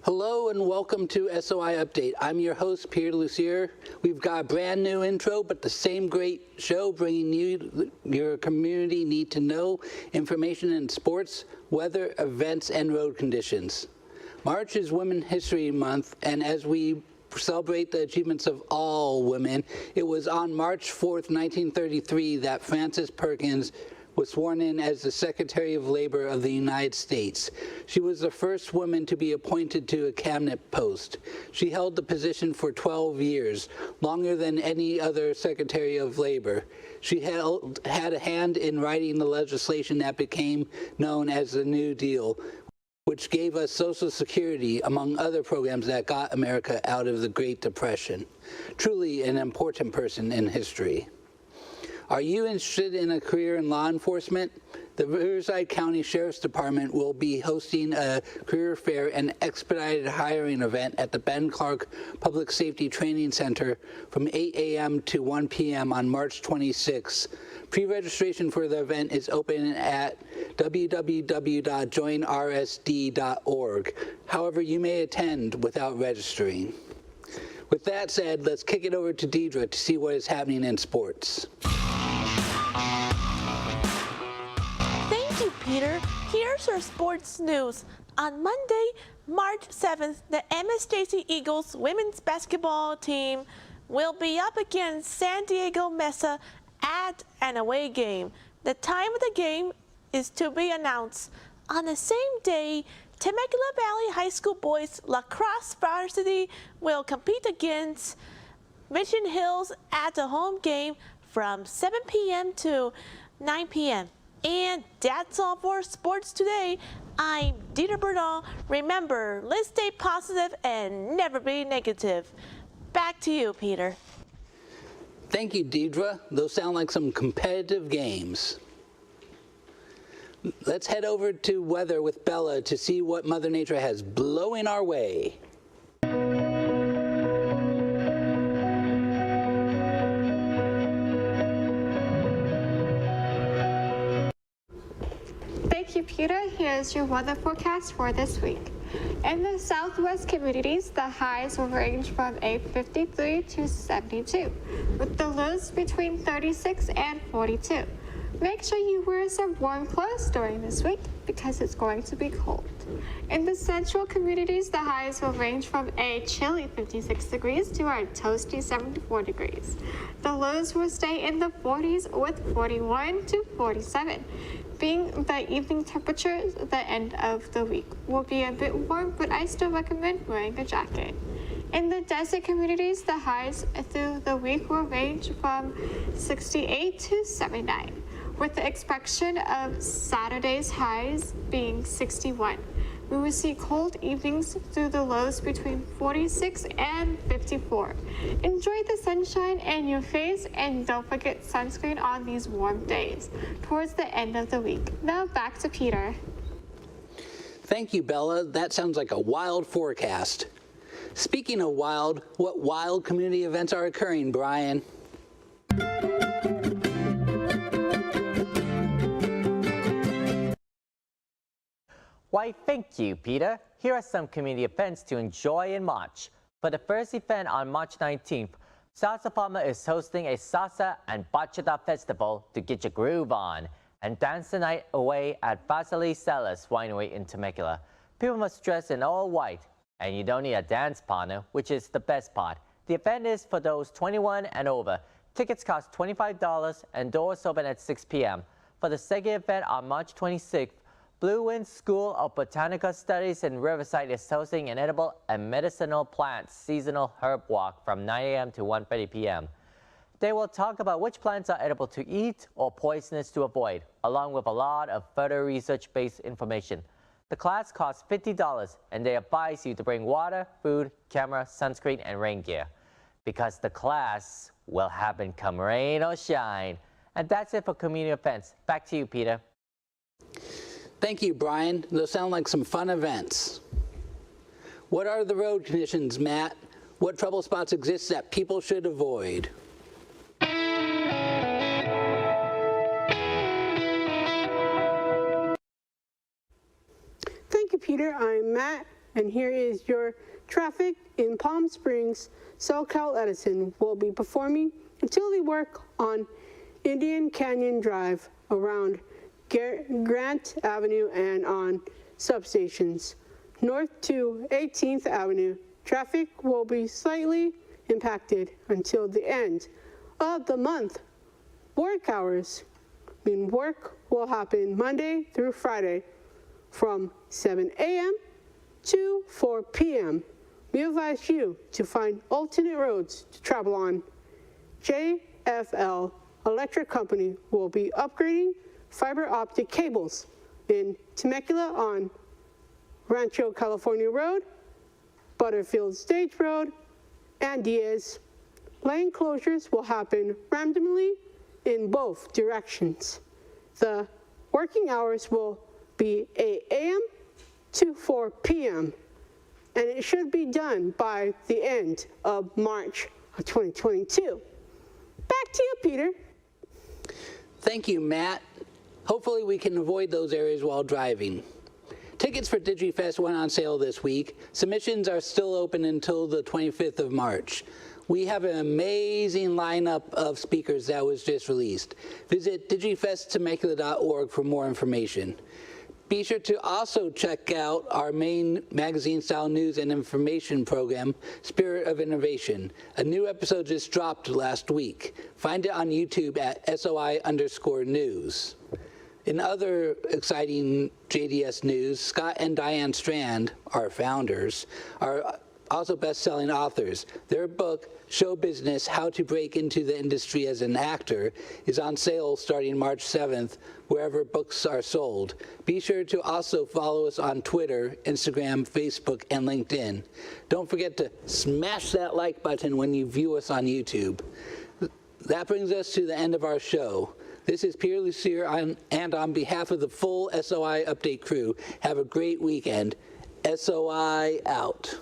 Hello and welcome to SOI Update. I'm your host, Pierre Lucier. We've got a brand new intro, but the same great show bringing you your community need to know information in sports, weather, events, and road conditions. March is Women's History Month, and as we celebrate the achievements of all women, it was on March 4th, 1933 that Frances Perkins was sworn in as the Secretary of Labor of the United States. She was the first woman to be appointed to a cabinet post. She held the position for 12 years, longer than any other Secretary of Labor. She had a hand in writing the legislation that became known as the New Deal, which gave us Social Security, among other programs that got America out of the Great Depression. Truly an important person in history. Are you interested in a career in law enforcement? The Riverside County Sheriff's Department will be hosting a career fair and expedited hiring event at the Ben Clark Public Safety Training Center from 8 a.m. to 1 p.m. on March 26. Pre-registration for the event is open at www.joinrsd.org. However, you may attend without registering. With that said, let's kick it over to Deidre to see what is happening in sports. Thank you, Peter. Here's our sports news. On Monday, March 7th, the MS Stacy Eagles women's basketball team will be up against San Diego Mesa at an away game. The time of the game is to be announced. On the same day, Temecula Valley High School boys lacrosse varsity will compete against Mission Hills at the home game from 7 p.m. to 9 p.m. And that's all for sports today. I'm Dieter Bernal. Remember, let's stay positive and never be negative. Back to you, Peter. Thank you, Deidre. Those sound like some competitive games. Let's head over to weather with Bella to see what Mother Nature has blowing our way. Thank you, Peter. Here's your weather forecast for this week. In the southwest communities, the highs will range from 53 to 72, with the lows between 36 and 42. Make sure you wear some warm clothes during this week because it's going to be cold. In the central communities, the highs will range from a chilly 56 degrees to a toasty 74 degrees. The lows will stay in the 40s with 41 to 47. Being the evening temperatures, the end of the week will be a bit warm, but I still recommend wearing a jacket. In the desert communities, the highs through the week will range from 68 to 79, with the exception of Saturday's highs being 61. We will see cold evenings through the lows between 46 and 54. Enjoy the sunshine in your face and don't forget sunscreen on these warm days towards the end of the week. Now back to Peter. Thank you, Bella. That sounds like a wild forecast. Speaking of wild, what wild community events are occurring, Brian? Why, thank you, Peter. Here are some community events to enjoy in March. For the first event on March 19th, Salsa Farmer is hosting a salsa and bachata festival to get your groove on and dance the night away at Vasilicella's Winery in Temecula. People must dress in all white, and you don't need a dance partner, which is the best part. The event is for those 21 and over. Tickets cost $25 and doors open at 6 p.m. For the second event on March 26th, Blue Wind School of Botanical Studies in Riverside is hosting an edible and medicinal plants seasonal herb walk from 9 a.m. to 1:30 p.m. They will talk about which plants are edible to eat or poisonous to avoid, along with a lot of further research-based information. The class costs $50, and they advise you to bring water, food, camera, sunscreen, and rain gear. Because the class will happen come rain or shine. And that's it for community events. Back to you, Peter. Thank you, Brian. Those sound like some fun events. What are the road conditions, Matt? What trouble spots exist that people should avoid? Thank you, Peter. I'm Matt, and here is your traffic in Palm Springs. SoCal Edison will be performing utility work on Indian Canyon Drive around Grant Avenue and on substations. North to 18th Avenue, traffic will be slightly impacted until the end of the month. Work hours mean work will happen Monday through Friday from 7 a.m. to 4 p.m. We advise you to find alternate roads to travel on. JFL Electric Company will be upgrading fiber optic cables in Temecula on Rancho, California Road, Butterfield Stage Road, and Diaz. Lane closures will happen randomly in both directions. The working hours will be 8 a.m. to 4 p.m. and it should be done by the end of March of 2022. Back to you, Peter. Thank you, Matt. Hopefully we can avoid those areas while driving. Tickets for DigiFest went on sale this week. Submissions are still open until the 25th of March. We have an amazing lineup of speakers that was just released. Visit digifesttemecula.org for more information. Be sure to also check out our main magazine-style news and information program, Spirit of Innovation. A new episode just dropped last week. Find it on YouTube at SOI_news. In other exciting JDS news, Scott and Diane Strand, our founders, are also best-selling authors. Their book, Show Business: How to Break into the Industry as an Actor, is on sale starting March 7th, wherever books are sold. Be sure to also follow us on Twitter, Instagram, Facebook, and LinkedIn. Don't forget to smash that like button when you view us on YouTube. That brings us to the end of our show. This is Pierre Lucier, and on behalf of the full SOI Update crew, have a great weekend. SOI out.